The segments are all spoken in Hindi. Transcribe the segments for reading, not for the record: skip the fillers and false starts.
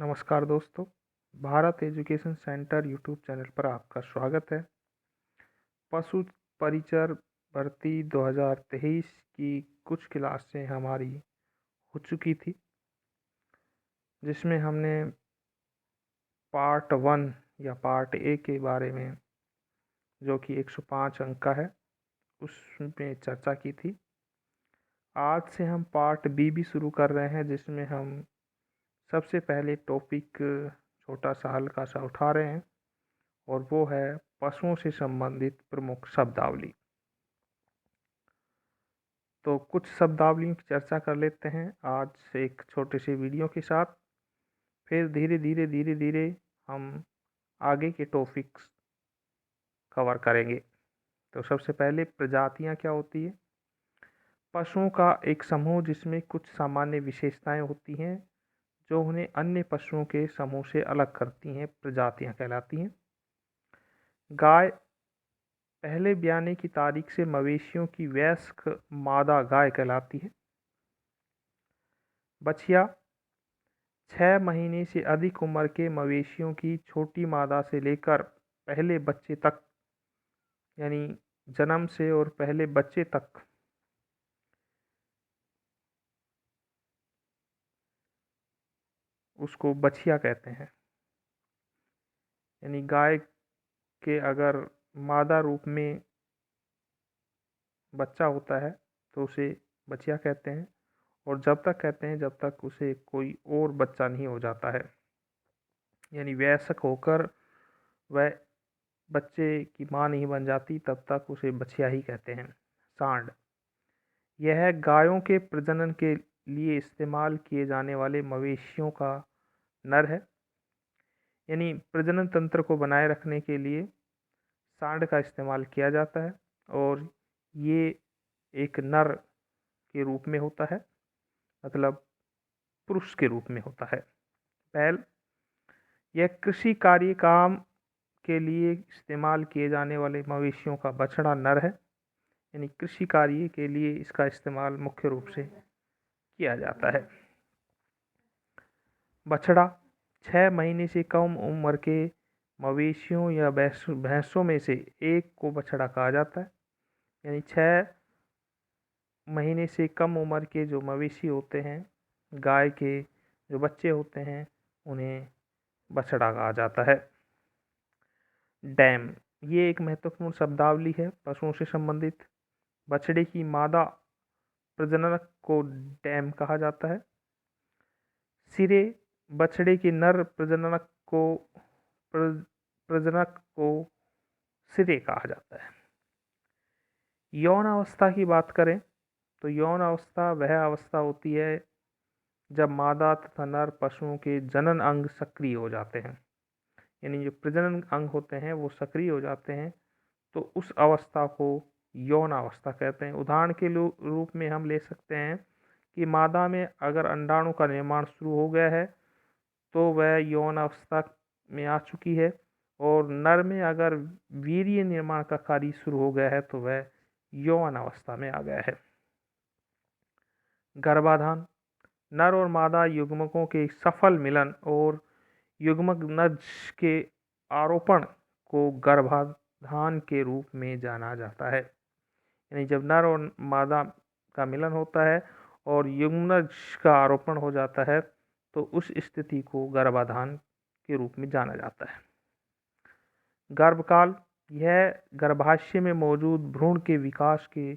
नमस्कार दोस्तों। Bharat education centre YouTube channel पर आपका स्वागत है। पशु परिचर भर्ती 2023 की कुछ क्लासें हमारी हो चुकी थी, जिसमें हमने पार्ट 1 या पार्ट ए के बारे में, जो कि 105 अंक का है, उसमें चर्चा की थी। आज से हम पार्ट बी भी शुरू कर रहे हैं, जिसमें हम सबसे पहले टॉपिक छोटा सा हल्का सा उठा रहे हैं, और वो है पशुओं से संबंधित प्रमुख शब्दावली। तो कुछ शब्दावलियों की चर्चा कर लेते हैं आज एक छोटे से वीडियो के साथ। फिर धीरे धीरे हम आगे के टॉपिक्स कवर करेंगे। तो सबसे पहले प्रजातियां क्या होती है। पशुओं का एक समूह जिसमें कुछ सामान्य विशेषताएं होती हैं जो उन्हें अन्य पशुओं के समूह से अलग करती हैं, प्रजातियां कहलाती हैं। गाय पहले ब्याने की तारीख से मवेशियों की वयस्क मादा गाय कहलाती है। बछिया 6 महीने से अधिक उम्र के मवेशियों की छोटी मादा से लेकर पहले बच्चे तक, यानी जन्म से और पहले बच्चे तक, उसको बछिया कहते हैं। यानी गाय के अगर मादा रूप में बच्चा होता है तो उसे बछिया कहते हैं, और जब तक कहते हैं जब तक उसे कोई और बच्चा नहीं हो जाता है, यानी वयस्क होकर वह बच्चे की माँ नहीं बन जाती, तब तक उसे बछिया ही कहते हैं। सांड यह गायों के प्रजनन के लिए इस्तेमाल किए जाने वाले मवेशियों का नर है। यानी प्रजनन तंत्र को बनाए रखने के लिए सांड का इस्तेमाल किया जाता है, और ये एक नर के रूप में होता है, मतलब पुरुष के रूप में होता है। बैल यह कृषि कार्य काम के लिए इस्तेमाल किए जाने वाले मवेशियों का बछड़ा नर है। यानी कृषि कार्य के लिए इसका इस्तेमाल मुख्य रूप से किया जाता है। बछड़ा 6 महीने से कम उम्र के मवेशियों या भैंसों में से एक को बछड़ा कहा जाता है। यानी 6 महीने से कम उम्र के जो मवेशी होते हैं, गाय के जो बच्चे होते हैं, उन्हें बछड़ा कहा जाता है। डैम ये एक महत्वपूर्ण शब्दावली है पशुओं से संबंधित। बछड़े की मादा प्रजनक को डैम कहा जाता है। सिरे बछड़े के नर प्रजनक को सिरे कहा जाता है। यौन अवस्था की बात करें तो यौन अवस्था वह अवस्था होती है जब मादा तथा नर पशुओं के जनन अंग सक्रिय हो जाते हैं। यानी जो प्रजनन अंग होते हैं वो सक्रिय हो जाते हैं, तो उस अवस्था को यौन अवस्था कहते हैं। उदाहरण के रूप में हम ले सकते हैं कि मादा में अगर अंडाणु का निर्माण शुरू हो गया है तो वह यौन अवस्था में आ चुकी है, और नर में अगर वीर्य निर्माण का कार्य शुरू हो गया है तो वह यौन अवस्था में आ गया है। गर्भाधान नर और मादा युग्मकों के सफल मिलन और युग्मक नज के आरोपण को गर्भाधान के रूप में जाना जाता है। यानी जब नर और मादा का मिलन होता है और युग्मनज का आरोपण हो जाता है तो उस स्थिति को गर्भाधान के रूप में जाना जाता है। गर्भकाल यह गर्भाशय में मौजूद भ्रूण के विकास के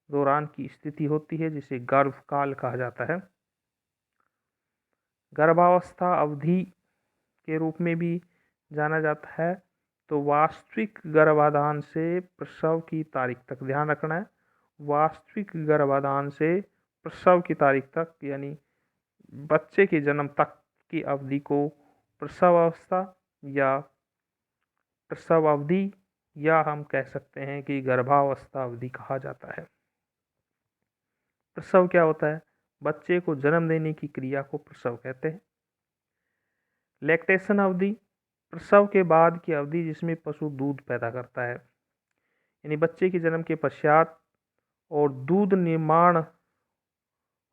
दौरान की स्थिति होती है, जिसे गर्भकाल कहा जाता है। गर्भावस्था अवधि के रूप में भी जाना जाता है। तो वास्तविक गर्भाधान से प्रसव की तारीख तक, ध्यान रखना है, वास्तविक गर्भाधान से प्रसव की तारीख तक, यानी बच्चे के जन्म तक की अवधि को प्रसव अवस्था या प्रसव अवधि, या हम कह सकते हैं कि गर्भावस्था अवधि कहा जाता है। प्रसव क्या होता है? बच्चे को जन्म देने की क्रिया को प्रसव कहते हैं। लैक्टेशन अवधि प्रसव के बाद की अवधि जिसमें पशु दूध पैदा करता है। यानी बच्चे के जन्म के पश्चात और दूध निर्माण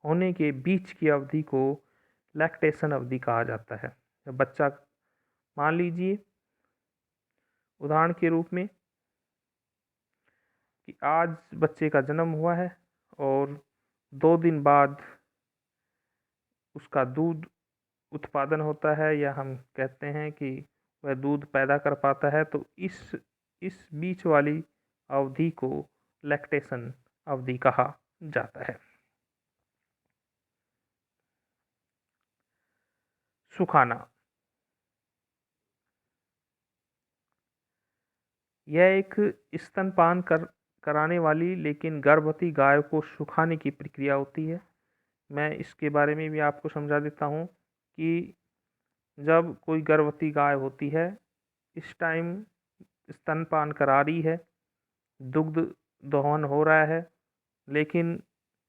होने के बीच की अवधि को लैक्टेशन अवधि कहा जाता है। बच्चा, मान लीजिए उदाहरण के रूप में कि आज बच्चे का जन्म हुआ है और 2 दिन बाद उसका दूध उत्पादन होता है, या हम कहते हैं कि वह दूध पैदा कर पाता है, तो इस बीच वाली अवधि को लैक्टेशन अवधि कहा जाता है। सुखाना, यह एक स्तनपान कराने वाली लेकिन गर्भवती गाय को सुखाने की प्रक्रिया होती है। मैं इसके बारे में भी आपको समझा देता हूँ कि जब कोई गर्भवती गाय होती है, इस टाइम स्तनपान करा रही है, दुग्ध दोहन हो रहा है, लेकिन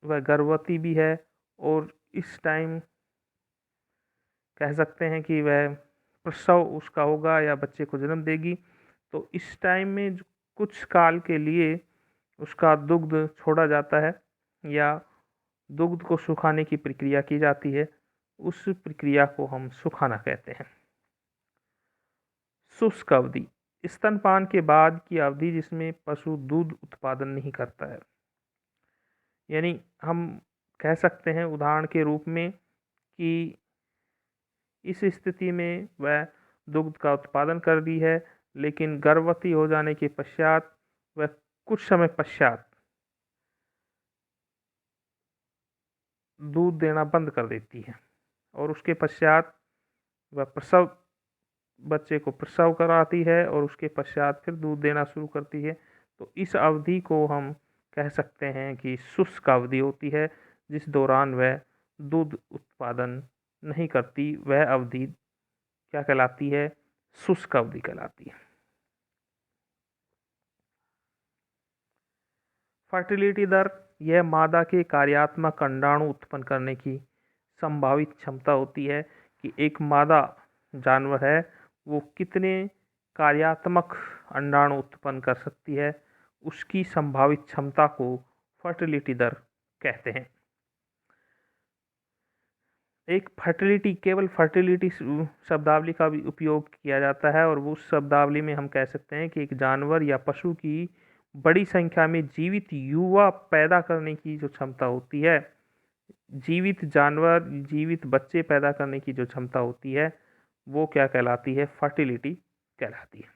वह गर्भवती भी है और इस टाइम कह सकते हैं कि वह प्रसव उसका होगा या बच्चे को जन्म देगी। तो इस टाइम में कुछ काल के लिए उसका दुग्ध छोड़ा जाता है या दुग्ध को सुखाने की प्रक्रिया की जाती है। उस प्रक्रिया को हम सुखाना कहते हैं। शुष्क अवधि, स्तनपान के बाद की अवधि जिसमें पशु दूध उत्पादन नहीं करता है। यानी हम कह सकते हैं उदाहरण के रूप में कि इस स्थिति में वह दुग्ध का उत्पादन कर रही है, लेकिन गर्भवती हो जाने के पश्चात वह कुछ समय पश्चात दूध देना बंद कर देती है और उसके पश्चात वह बच्चे को प्रसव कराती है और उसके पश्चात फिर दूध देना शुरू करती है। तो इस अवधि को हम कह सकते हैं कि शुष्क अवधि होती है, जिस दौरान वह दूध उत्पादन नहीं करती। वह अवधि क्या कहलाती है? शुष्क अवधि कहलाती है। फर्टिलिटी दर, यह मादा के कार्यात्मक अंडाणु उत्पन्न करने की संभावित क्षमता होती है कि एक मादा जानवर है वो कितने कार्यात्मक अंडाणु उत्पन्न कर सकती है। उसकी संभावित क्षमता को फर्टिलिटी दर कहते हैं। एक केवल फर्टिलिटी शब्दावली का भी उपयोग किया जाता है और वो उस शब्दावली में हम कह सकते हैं कि एक जानवर या पशु की बड़ी संख्या में जीवित युवा पैदा करने की जो क्षमता होती है, जीवित जानवर, जीवित बच्चे पैदा करने की जो क्षमता होती है, वो क्या कहलाती है? फर्टिलिटी कहलाती है।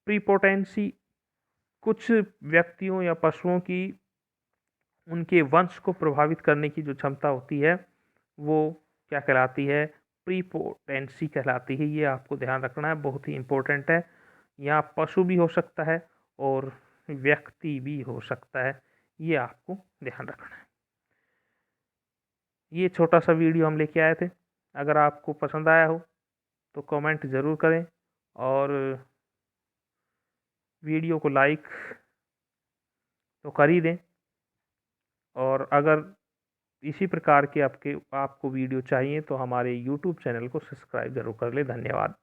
प्रीपोटेंसी, कुछ व्यक्तियों या पशुओं की उनके वंश को प्रभावित करने की जो क्षमता होती है, वो क्या कहलाती है? प्रीपोटेंसी कहलाती है। ये आपको ध्यान रखना है, बहुत ही इम्पोर्टेंट है। यहाँ पशु भी हो सकता है और व्यक्ति भी हो सकता है, ये आपको ध्यान रखना है। ये छोटा सा वीडियो हम लेके आए थे। अगर आपको पसंद आया हो तो कमेंट ज़रूर करें और वीडियो को लाइक तो कर ही दें। और अगर इसी प्रकार के आपको वीडियो चाहिए तो हमारे YouTube चैनल को सब्सक्राइब ज़रूर कर लें। धन्यवाद।